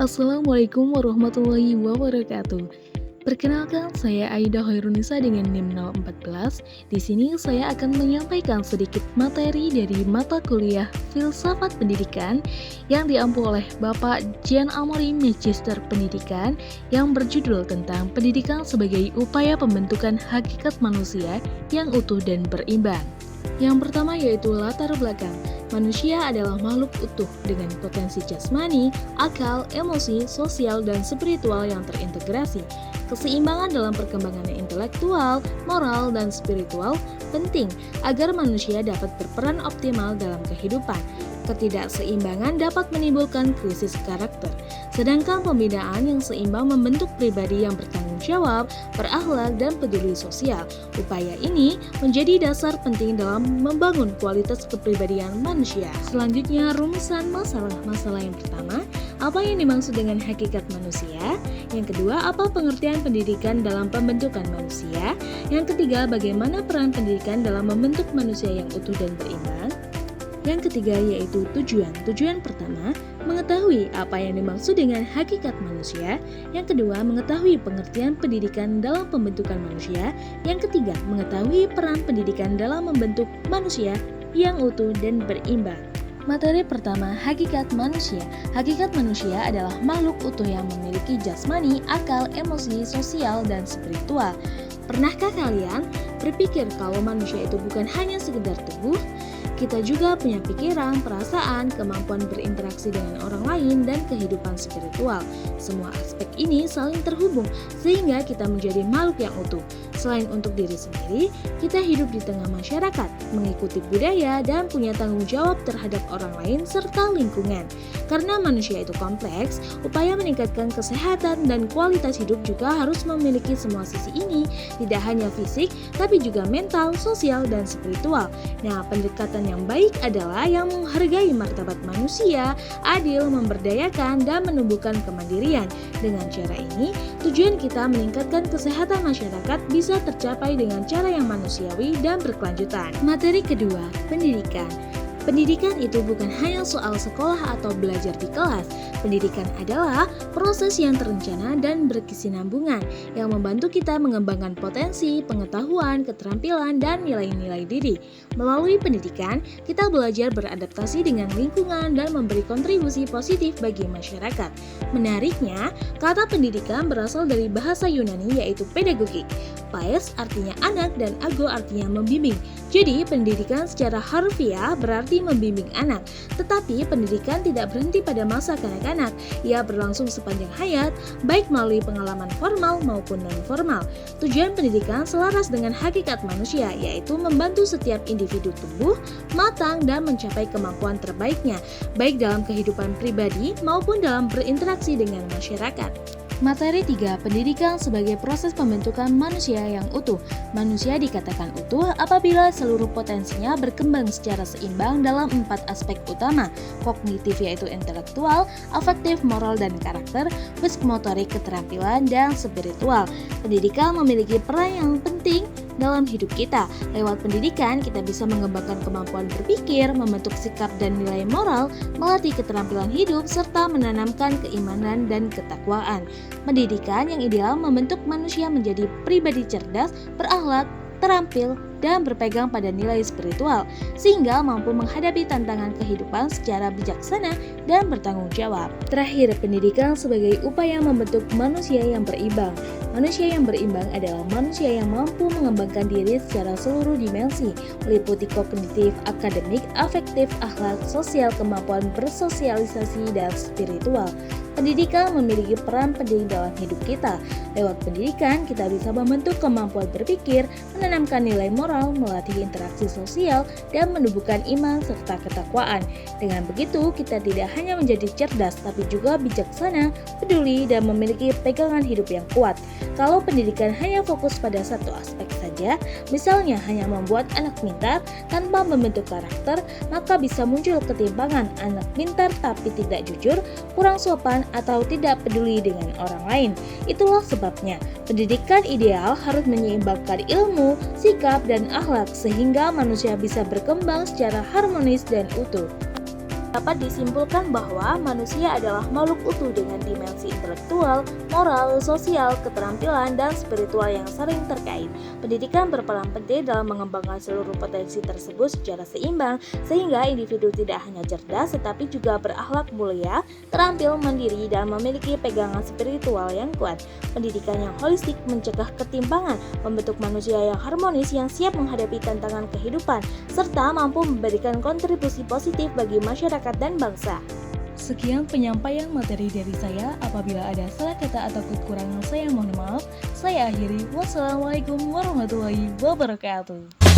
Assalamualaikum warahmatullahi wabarakatuh. Perkenalkan, saya Aida Hoirunisa dengan NIM 014. Di sini saya akan menyampaikan sedikit materi dari mata kuliah Filsafat Pendidikan yang diampu oleh Bapak Jean Amori Magister Pendidikan yang berjudul tentang pendidikan sebagai upaya pembentukan hakikat manusia yang utuh dan berimbang. Yang pertama yaitu latar belakang. Manusia adalah makhluk utuh dengan potensi jasmani, akal, emosi, sosial, dan spiritual yang terintegrasi. Keseimbangan dalam perkembangan intelektual, moral, dan spiritual penting agar manusia dapat berperan optimal dalam kehidupan. Ketidakseimbangan dapat menimbulkan krisis karakter, sedangkan pembinaan yang seimbang membentuk pribadi yang bertanggung jawab, berakhlak, dan peduli sosial. Upaya ini menjadi dasar penting dalam membangun kualitas kepribadian manusia. Selanjutnya, rumusan masalah-masalah yang pertama, apa yang dimaksud dengan hakikat manusia? Yang kedua, apa pengertian pendidikan dalam pembentukan manusia? Yang ketiga, bagaimana peran pendidikan dalam membentuk manusia yang utuh dan berimbang? Yang ketiga yaitu tujuan. Tujuan pertama, mengetahui apa yang dimaksud dengan hakikat manusia. Yang kedua, mengetahui pengertian pendidikan dalam pembentukan manusia. Yang ketiga, mengetahui peran pendidikan dalam membentuk manusia yang utuh dan berimbang. Materi pertama, hakikat manusia. Hakikat manusia adalah makhluk utuh yang memiliki jasmani, akal, emosi, sosial, dan spiritual. Pernahkah kalian berpikir kalau manusia itu bukan hanya sekedar tubuh? Kita juga punya pikiran, perasaan, kemampuan berinteraksi dengan orang lain, dan kehidupan spiritual. Semua aspek ini saling terhubung sehingga kita menjadi makhluk yang utuh. Selain untuk diri sendiri, kita hidup di tengah masyarakat, mengikuti budaya, dan punya tanggung jawab terhadap orang lain serta lingkungan. Karena manusia itu kompleks, upaya meningkatkan kesehatan dan kualitas hidup juga harus memiliki semua sisi ini, tidak hanya fisik, tapi juga mental, sosial, dan spiritual. Nah, pendekatan yang baik adalah yang menghargai martabat manusia, adil, memberdayakan, dan menumbuhkan kemandirian. Dengan cara ini, tujuan kita meningkatkan kesehatan masyarakat bisa tercapai dengan cara yang manusiawi dan berkelanjutan. Materi kedua, pendidikan. Pendidikan itu bukan hanya soal sekolah atau belajar di kelas. Pendidikan adalah proses yang terencana dan berkesinambungan yang membantu kita mengembangkan potensi, pengetahuan, keterampilan, dan nilai-nilai diri. Melalui pendidikan, kita belajar beradaptasi dengan lingkungan dan memberi kontribusi positif bagi masyarakat. Menariknya, kata pendidikan berasal dari bahasa Yunani yaitu pedagogik. Pais artinya anak dan ago artinya membimbing. Jadi, pendidikan secara harfiah berarti membimbing anak. Tetapi, pendidikan tidak berhenti pada masa kanak-kanak. Ia berlangsung sepanjang hayat, baik melalui pengalaman formal maupun non-formal. Tujuan pendidikan selaras dengan hakikat manusia, yaitu membantu setiap individu tumbuh, matang, dan mencapai kemampuan terbaiknya, baik dalam kehidupan pribadi maupun dalam berinteraksi dengan masyarakat. Materi 3, pendidikan sebagai proses pembentukan manusia yang utuh. Manusia dikatakan utuh apabila seluruh potensinya berkembang secara seimbang dalam 4 aspek utama, kognitif yaitu intelektual, afektif, moral, dan karakter, psikomotorik, keterampilan, dan spiritual. Pendidikan memiliki peran yang penting dalam hidup kita. Lewat pendidikan, kita bisa mengembangkan kemampuan berpikir, membentuk sikap dan nilai moral, melatih keterampilan hidup, serta menanamkan keimanan dan ketakwaan. Pendidikan yang ideal membentuk manusia menjadi pribadi cerdas, berakhlak, terampil, dan berpegang pada nilai spiritual, sehingga mampu menghadapi tantangan kehidupan secara bijaksana dan bertanggung jawab. Terakhir, pendidikan sebagai upaya membentuk manusia yang berimbang. Manusia yang berimbang adalah manusia yang mampu mengembangkan diri secara seluruh dimensi, meliputi kognitif, akademik, afektif, akhlak, sosial, kemampuan bersosialisasi, dan spiritual. Pendidikan memiliki peran penting dalam hidup kita. Lewat pendidikan, kita bisa membentuk kemampuan berpikir, menanamkan nilai moral, melatih interaksi sosial, dan menumbuhkan iman serta ketakwaan. Dengan begitu, kita tidak hanya menjadi cerdas, tapi juga bijaksana, peduli, dan memiliki pegangan hidup yang kuat. Kalau pendidikan hanya fokus pada satu aspek saja, misalnya hanya membuat anak pintar tanpa membentuk karakter, maka bisa muncul ketimpangan anak pintar tapi tidak jujur, kurang sopan, atau tidak peduli dengan orang lain. Itulah sebabnya pendidikan ideal harus menyeimbangkan ilmu, sikap, dan akhlak sehingga manusia bisa berkembang secara harmonis dan utuh. Dapat disimpulkan bahwa manusia adalah makhluk utuh dengan dimensi intelektual, moral, sosial, keterampilan, dan spiritual yang sering terkait. Pendidikan berperan penting dalam mengembangkan seluruh potensi tersebut secara seimbang, sehingga individu tidak hanya cerdas tetapi juga berakhlak mulia, terampil, mandiri, dan memiliki pegangan spiritual yang kuat. Pendidikan yang holistik mencegah ketimpangan, membentuk manusia yang harmonis yang siap menghadapi tantangan kehidupan, serta mampu memberikan kontribusi positif bagi masyarakat dan bangsa. Sekian penyampaian materi dari saya. Apabila ada salah kata atau kekurangan saya mohon maaf. Saya akhiri. Wassalamualaikum warahmatullahi wabarakatuh.